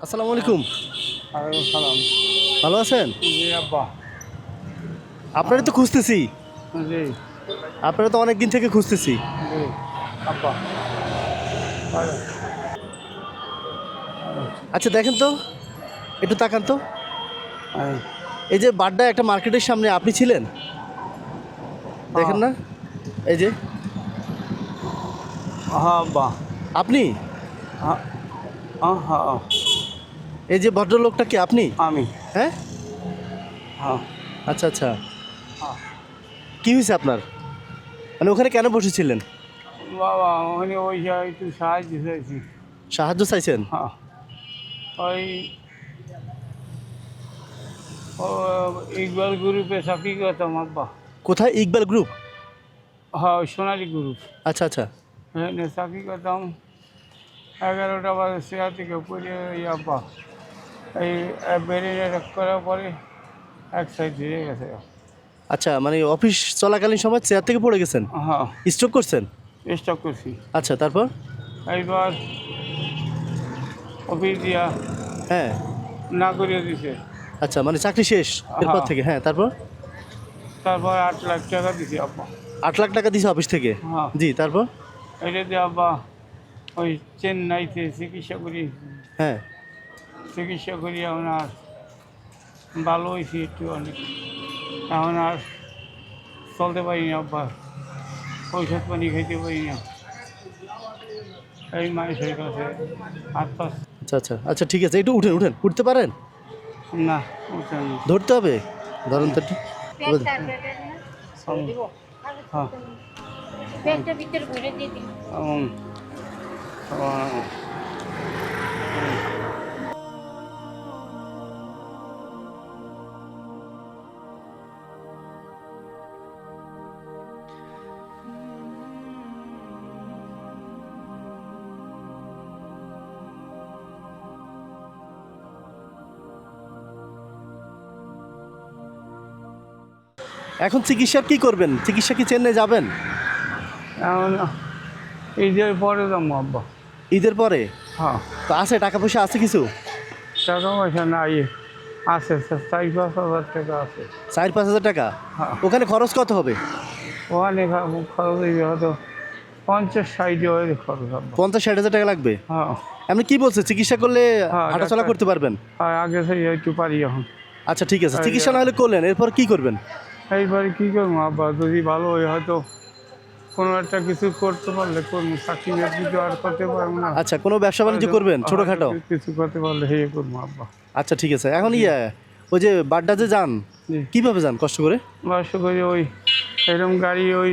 আসসালামু আলাইকুম। ওয়ালাইকুম সালাম। ভালো আছেন? জি আব্বা। আপনারা তো খুঁজতেছি। জি আপনারা তো অনেক দিন থেকে খুঁজতেছি। জি আব্বা। ভালো। আচ্ছা দেখেন তো, একটু তাকান তো। এই যে বাড্ডা একটা মার্কেটের সামনে আপনি ছিলেন? দেখেন না? এই যে হ্যাঁ আব্বা। আপনি? হ্যাঁ হ্যাঁ এই যে ভদ্রলোকটা কি আপনি? আমি। হ্যাঁ? হ্যাঁ আচ্ছা আচ্ছা। হ্যাঁ কি হয়েছে আপনার? মানে ওখানে কেন বসেছিলেন? বাবা ওখানে ওই জায়গায় একটু সাহায্য হয়েছি। সাহায্য চাইছেন? হ্যাঁ ওই ও ইকবাল গ্রুপে চাকরি করতাম আব্বা। কোথায়? ইকবাল গ্রুপ? হ্যাঁ ওই সোনালী গ্রুপ। আচ্ছা আচ্ছা। এখানে চাকরি করতাম। 11টা বাজে চেয়ার থেকে পড়ে ওই আব্বা এই বেরিয়ে করার পরে এক সাইড ধরে গেছে। আচ্ছা, মানে অফিস চলাকালীন সময় চেয়ার থেকে পড়ে গেছেন? হ্যাঁ স্ট্রোক করছেন? স্টক করছি। আচ্ছা, তারপর? এইবার অফিস দিয়া হ্যাঁ। না করিয়ে দিছে। আচ্ছা, মানে চাকরি শেষ এরপর হ্যাঁ থেকে? হ্যাঁ, তারপর? তারপর 8 লাখ টাকা দিছি আব্বা। 8 লাখ টাকা দিছে অফিস থেকে? হ্যাঁ জি, তারপর? এটা দিয়ে আব্বা ওই চেন্নাইতে চিকিৎসা করি। হ্যাঁ। চিকিৎসা করি এখন আর ভালো হয়েছি একটু অনেক। এখন আর চলতে পারি না আব্বা, ঔষধ পানি খেতে পারি না। এই মানুষের কাছে হাত পাস আচ্ছা আচ্ছা আচ্ছা, ঠিক আছে, একটু উঠেন উঠেন, উঠতে পারেন? না উঠেন। ধরতে হবে? ধরুন তো একটু। হ্যাঁ ব্যাগটা ভিতরে ভরে দিয়ে দিন। এমন এখন চিকিৎসার কি করবেন? চিকিৎসা কি চেন্নাই যাবেন? এখন ঈদের পরে যাবো আব্বা। ঈদের পরে? হ্যাঁ তো আছে, টাকা পয়সা আছে কিছু? টাকা পয়সা নাই, আছে 4-5 হাজার টাকা আছে। 4-5 হাজার টাকা? হ্যাঁ ওখানে খরচ কত হবে? ওখানে খরচ হইবে হয়তো 50-60 হয়ে খরচ আব্বা। 50-60 হাজার টাকা লাগবে? হ্যাঁ আপনি কি বলছে, চিকিৎসা করলে হ্যাঁ, হাঁটাচলা ডাক্তার- করতে পারবেন? আর আগে থেকে একটু পারি এখন। আচ্ছা ঠিক আছে, এই চিকিৎসা না হলে করলেন, এরপর কি করবেন? এইবারে কী করবো আব্বা, যদি ভালো হয় হয়তো কোনো একটা কিছু করতে পারলে করবো, চাকরি বাকরি তো আর করতে পারবো না। আচ্ছা, কোনো ব্যবসা বাণিজ্য করবেন ছোটোখাটো? হয়তো কিছু করতে পারলে হে করবো আব্বা। আচ্ছা ঠিক আছে। এখন ওই যে বাড্ডা যে যান, জি কিভাবে যান কষ্ট করে? বাস করি ওই এরকম গাড়ি ওই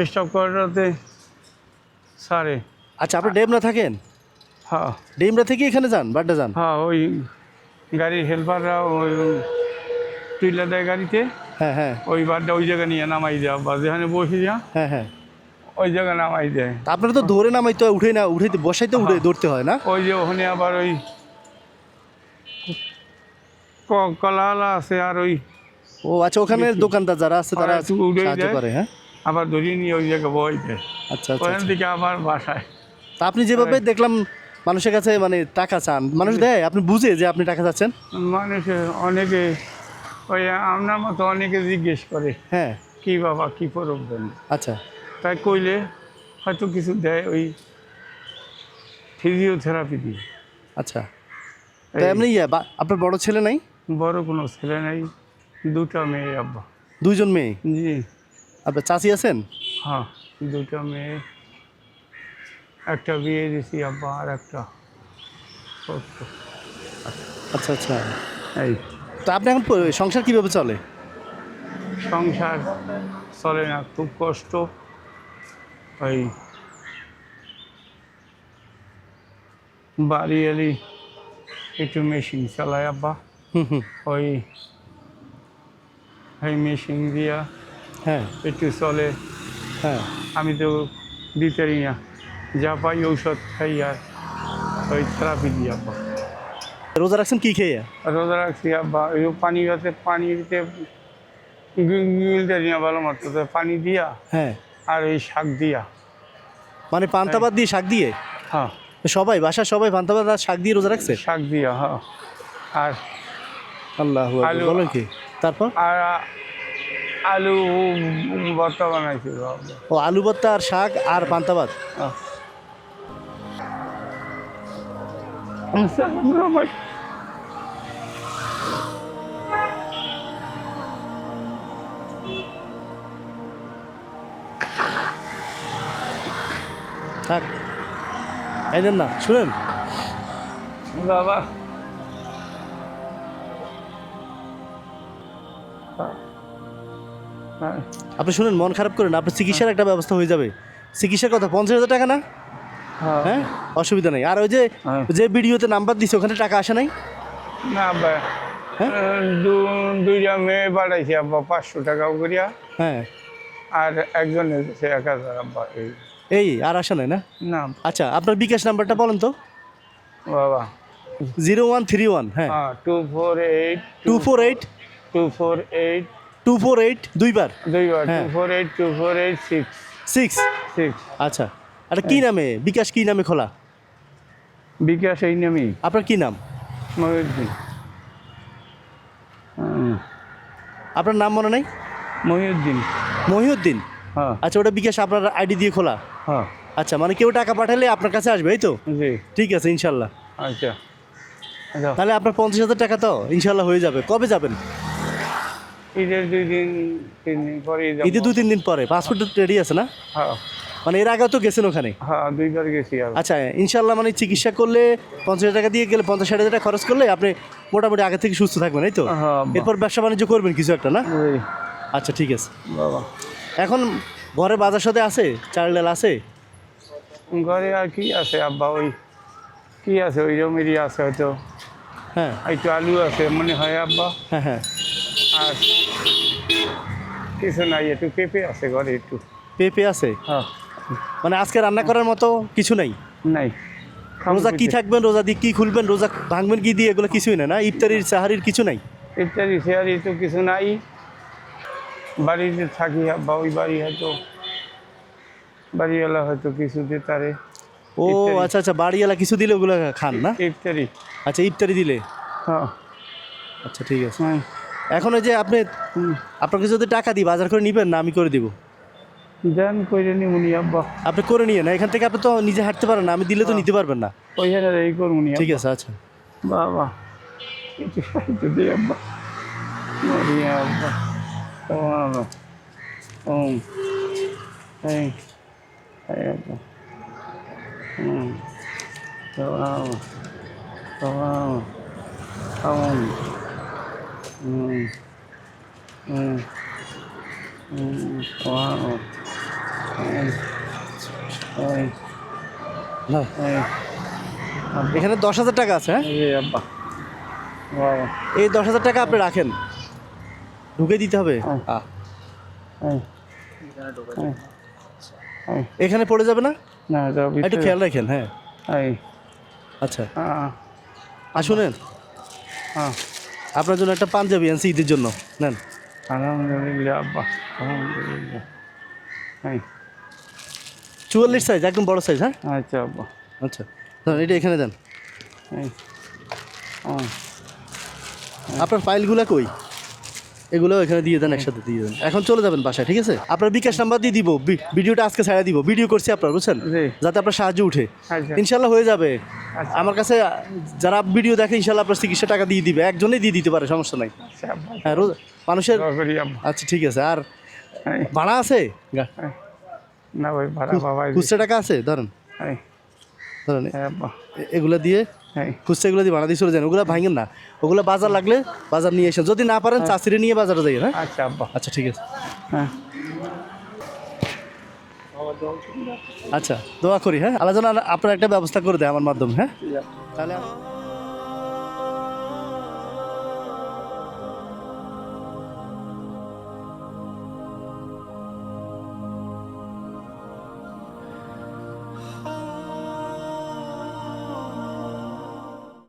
স্টপ করাতে সারে। আচ্ছা, আপনি ডেমরা থাকেন? হ্যাঁ ডেমরা থেকে এখানে যান, বাড্ডা যান? হ্যাঁ ওই গাড়ির হেল্পাররা ওই তুইলা দেয় গাড়িতে, হ্যাঁ হ্যাঁ ওই বারটা ওই জায়গা নিয়ে নামাই দেয় বা যেখানে বসে যা হ্যাঁ হ্যাঁ। ওই জায়গা নামাই দেয়। তা আপনারা তো ধরে নামাইতে হয়, উঠে না উঠে বসাইতে উঠে ধরতে হয় না? ওই যে ওখানে আবার ওই কলাওয়ালা আছে আর ওই ও আচ্ছা, ওখানে দোকানদার যারা আছে তারা ওরা একটু উঠেই সাহায্য দেয়। করে? হ্যাঁ। আবার ধরিয়ে নিয়ে ওই জায়গায় বই দেয়। আচ্ছা আচ্ছা ওখান আচ্ছা। থেকে আবার বাসায়। তা আপনি যেভাবে দেখলাম মানুষের কাছে মানে টাকা চান, মানুষ দেয়? আপনি বুঝে যে আপনি টাকা চাচ্ছেন? মানুষে অনেকে ওই আপনার মতো অনেকে জিজ্ঞেস করে হ্যাঁ। কি বাবা কী করবেন, আচ্ছা তাই কইলে হয়তো কিছু দেয় ওই ফিজিওথেরাপি দিয়ে। আচ্ছা। তা এমনি আপনার বড় ছেলে নাই? বড় কোনো ছেলে নেই, 2টা মেয়ে আব্বা। 2জন মেয়ে? জি আপনার চাচি আছেন? হ্যাঁ 2টা মেয়ে, একটা বিয়ে দিছি আব্বা আর একটা করতো। আচ্ছা আচ্ছা। এই তো আপনি এখন সংসার কিভাবে চলে? সংসার চলে না, খুব কষ্ট। ওই বাড়ি এলি একটু মেশিন চালায় আব্বা, হুম হুম। ওই এই মেশিন দিয়া হ্যাঁ একটু চলে। হ্যাঁ। আমি তো দিতে পারি না, যা পাই ঔষধ খাই আর ওই থেরাপি দিই আব্বা। রোজা রাখছেন কি খেয়ে? রোজা রাখছি আব্বা, ওই পানি হতে পানি দিতে গিলতে পারি না ভালো মতো, তো পানি দিয়া হ্যাঁ। আর ওই শাক দিয়া। মানে পান্তা ভাত দিয়ে শাক দিয়ে? হ্যাঁ সবাই বাসার সবাই পান্তা ভাত আর শাক দিয়ে রোজা রাখছে? শাক দিয়া, হ্যাঁ। আর আল্লাহ আলু। বলো কি তারপর? আর আলু ভর্তা বানাইছিল। ও আলু ভর্তা আর শাক আর পান্তা ভাত। থাক এই নেন না, শুনেন বাবা আপনি শুনেন, মন খারাপ করেন, আপনার চিকিৎসার একটা ব্যবস্থা হয়ে যাবে। চিকিৎসার কথা 50,000 টাকা না? হ্যাঁ, অসুবিধা নেই। আর ওই যে হ্যাঁ। যে ভিডিওতে নাম্বার দিছে ওখানে টাকা আসে নাই? না আব্বা, হ্যাঁ? দুইটা মেয়ে বাড়াইছে আব্বা 500 টাকা করিয়া, হ্যাঁ, আর একজনের 1000 আব্বা। এই এই আর আসে নাই না? না আচ্ছা, আপনার বিকাশ নাম্বারটা বলেন তো। বাবা, 0131, হ্যাঁ, 248 248 248 248 দুইবার দুইবার হ্যাঁ। 248 248 6। 6 আচ্ছা, এটা কি নামে বিকাশ, কি নামে খোলা? বিকাশ এই নামই আপনার কি নাম? মহিউদ্দিন। আপনার নাম মনে নাই? মহিউদ্দিন, মহিউদ্দিন। হ্যাঁ আচ্ছা, ওটা বিকাশ আপনার আইডি দিয়ে খোলা? হ্যাঁ আচ্ছা, মানে কেউ টাকা পাঠালে আপনার কাছে আসবে, এই তো? জি, ঠিক আছে, ইনশাল্লাহ। আচ্ছা আচ্ছা। তাহলে আপনার 50,000 টাকা তো ইনশাল্লাহ হয়ে যাবে। কবে যাবেন? ঈদের 2 দিন 3 দিন পরে ঈদে 2-3 দিন পরে। পাসপোর্ট রেডি আছে না? হ্যাঁ মানে এর আগেও তো গেছেন ওখানে? হ্যাঁ, 2বার গেছি আর। আচ্ছা, ইনশাল্লাহ মানে চিকিৎসা করলে 50,000 টাকা দিয়ে গেলে 50-60,000 টাকা খরচ করলে আপনি মোটামুটি আগে থেকে সুস্থ থাকবেন, এই তো? হ্যাঁ এরপর ব্যবসা বাণিজ্য করবেন কিছু একটা, না? জি, আচ্ছা, ঠিক আছে। বাবা এখন ঘরে বাজার সাথে আছে, চাল ডাল আছে? ঘরে আর কি আছে আব্বা, ওই কি আছে ওই জমিরই আছে হয়তো, হ্যাঁ একটু আলু আছে মনে হয় আব্বা, হ্যাঁ হ্যাঁ। আর কিছু নাই, একটু পেঁপে আছে ঘরে একটু। পেঁপে আছে? হ্যাঁ, মানে আজকে রান্না করার মতো কিছু নাই? নাই। রোজা কি থাকবেন, রোজা দিয়ে কি খুলবেন, রোজা ভাঙবেন কি দিয়ে, এগুলো কিছুই না? না, ইফতারির সাহারির কিছু নাই? ইত্যাদি শেয়ারি তো কিছু নাই। বাড়িতে থাকি আব্বা, ওই বাড়ি হয়তো বাড়িওয়ালা হয়তো কিছু দিতারে। ও ইফতারি। আচ্ছা আচ্ছা, বাড়িওয়ালা কিছু দিলে ওগুলো খান না? ইত্যাদি, আচ্ছা, ইফতারি দিলে। হ্যাঁ আচ্ছা, ঠিক আছে। হ্যাঁ। এখন ওই যে আপনি আপনাকে যদি টাকা দিই বাজার করে নিবেন না আমি করে দিব? দেন কইরে নিমুনি আব্বা, আপনি করে নিয়ে না, এখান থেকে আপনি তো নিজে হাঁটতে পারেন না, আমি দিলে তো নিতে পারবেন না। ওইখানে এই করমুনি। ঠিক আছে, আচ্ছা। বাবা একটু সাহায্য দিই আব্বা, মরি আব্বা, বাবা এই এই আব্বা, বাবা বাবা না, এখানে 10,000 টাকা আছে। হ্যাঁ, আব্বা, বাবা এই 10,000 টাকা আপনি রাখেন, ঢুকে দিতে হবে। এখানে পড়ে যাবে না? না একটু খেয়াল রাখেন। হ্যাঁ, আচ্ছা। আর শুনেন, আপনার জন্য একটা পাঞ্জাবি আনছি ঈদের জন্য, নেন। আলহামদুলিল্লাহ আব্বা, আলহামদুলিল্লাহ। 44 সাইজ, একদম বড় সাইজ। হ্যাঁ, আচ্ছা আব্বা, আচ্ছা, ধরুন এটা এখানে দেন। আপনার ফাইলগুলো কই? এগুলো এখানে দিয়ে দেন, একসাথে দিয়ে দেন। এখন চলে যাবেন বাসায়, ঠিক আছে? আপনার বিকাশ নাম্বার দিয়ে দিব, ভিডিওটা আজকে ছাড়া দিব, ভিডিও করছি আপনার, বুঝছেন? জি। যাতে আপনার সাহায্য উঠে। আচ্ছা। ইনশাল্লাহ হয়ে যাবে। আচ্ছা। আমার কাছে যারা ভিডিও দেখে ইনশাল্লাহ আপনার চিকিৎসা টাকা দিয়ে দিবে, একজনেই দিয়ে দিতে পারে, সমস্যা নাই। আচ্ছা আব্বা, হ্যাঁ, মানুষের। দোয়া করি আব্বা। আচ্ছা, ঠিক আছে। আর ভাড়া আছে? না ভাই, ভাড়া বাবাই খুচরা টাকা আছে? ধরেন ধরেন, আব্বা, এগুলো দিয়ে খুচরা এগুলো দিয়ে ভাড়া দিয়ে চলে যান, ওগুলো ভাঙেন না। ওগুলো বাজার লাগলে বাজার নিয়ে এসে, যদি না পারেন চাষিরে নিয়ে বাজারে যাই। হ্যাঁ, আচ্ছা আব্বা, আচ্ছা, ঠিক আছে। হ্যাঁ। আচ্ছা, দোয়া করি। হ্যাঁ, আল্লাহ যেন আপনার একটা ব্যবস্থা করে দেয় আমার মাধ্যমে। হ্যাঁ, তাহলে